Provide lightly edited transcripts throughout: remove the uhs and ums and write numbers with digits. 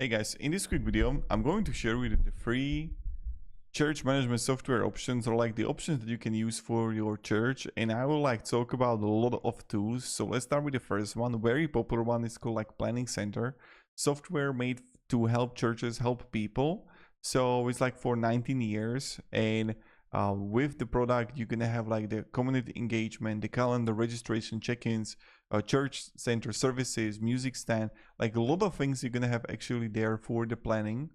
Hey guys, in this quick video, I'm going to share with you the free church management software options, or like the options that you can use for your church. And I will talk about a lot of tools. So let's start with the first one. A very popular one is called Planning Center, software made to help churches help people. So it's for 19 years, and with the product you're gonna have the community engagement, the calendar, registration, check-ins, church center services, music stand, a lot of things you're gonna have actually there for the planning.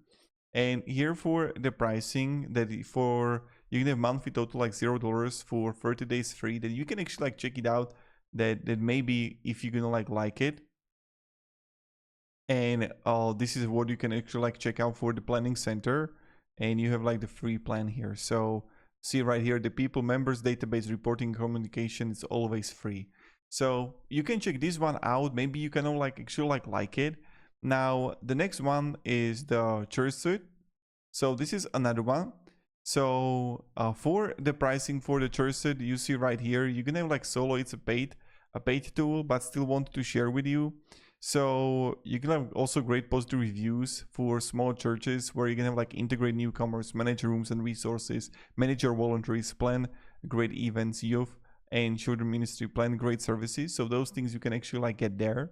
And here for the pricing, that for you can have monthly total $0 for 30 days free, that you can actually check it out, that maybe if you're gonna like it. And this is what you can actually check out for the planning center, and you have the free plan here. So see right here, the people, members, database, reporting, communication, it's always free. So you can check this one out. Maybe you can actually like it. Now the next one is the church suite. So this is another one. So for the pricing for the church suite, you see right here, you're gonna have solo. It's a paid tool, but still wanted to share with you. So you can have also great positive reviews for small churches, where you can have integrate newcomers, manage rooms and resources, manage your volunteers, plan great events, youth and children ministry, plan great services. So those things you can actually get there.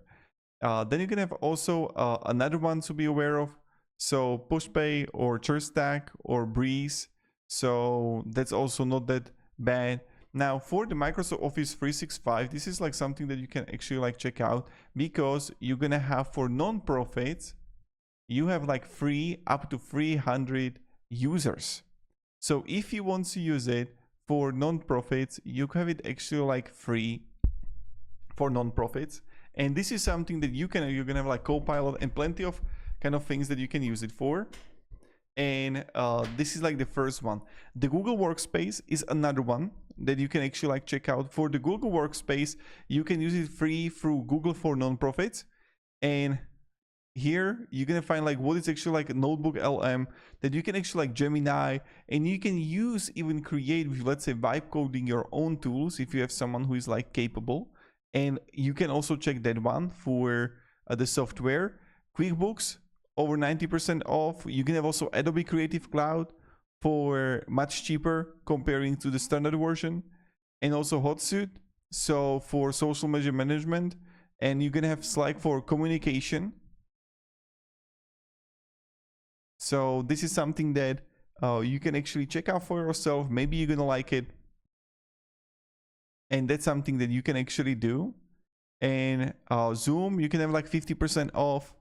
Then you can have also another one to be aware of. So Pushpay or ChurchStack or Breeze. So that's also not that bad. Now for the Microsoft Office 365, this is something that you can actually check out, because you're gonna have for non-profits, you have free up to 300 users. So if you want to use it for non-profits, you have it actually free for non-profits. And this is something that you're gonna have Copilot and plenty of kind of things that you can use it for. And this is the first one. The Google Workspace is another one that you can actually check out. For the Google Workspace, you can use it free through Google for Nonprofits. And here you're gonna find what is actually a Notebook LM, that you can actually Gemini, and you can use, even create with, let's say, vibe coding, your own tools if you have someone who is capable. And you can also check that one for the software. QuickBooks, over 90% off. You can have also Adobe Creative Cloud for much cheaper comparing to the standard version, and also Hotsuite, so for social media management. And you can have Slack for communication. So this is something that you can actually check out for yourself. Maybe you're gonna like it, and that's something that you can actually do. And Zoom, you can have 50% off.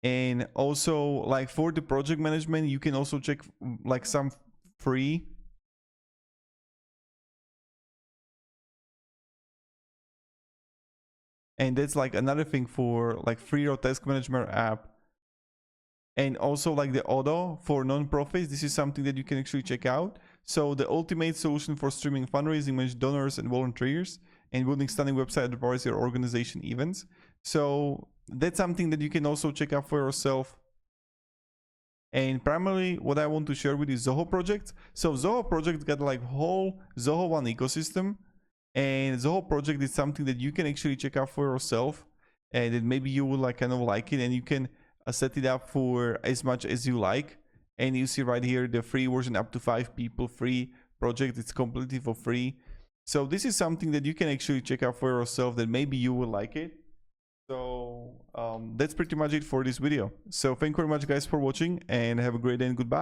And also for the project management, you can also check some free. And that's another thing for free or task management app. And also the Auto for non-profits, this is something that you can actually check out. So the ultimate solution for streaming fundraising, manage donors and volunteers, and building stunning website advertise your organization events. So that's something that you can also check out for yourself. And primarily what I want to share with you is Zoho Project. So Zoho Project got whole Zoho One ecosystem, and Zoho Project is something that you can actually check out for yourself, and then maybe you will kind of like it, and you can set it up for as much as you like. And you see right here the free version, up to 5 people, free project. It's completely for free. So this is something that you can actually check out for yourself, that maybe you will like it. So that's pretty much it for this video. So thank you very much guys for watching, and have a great day and goodbye.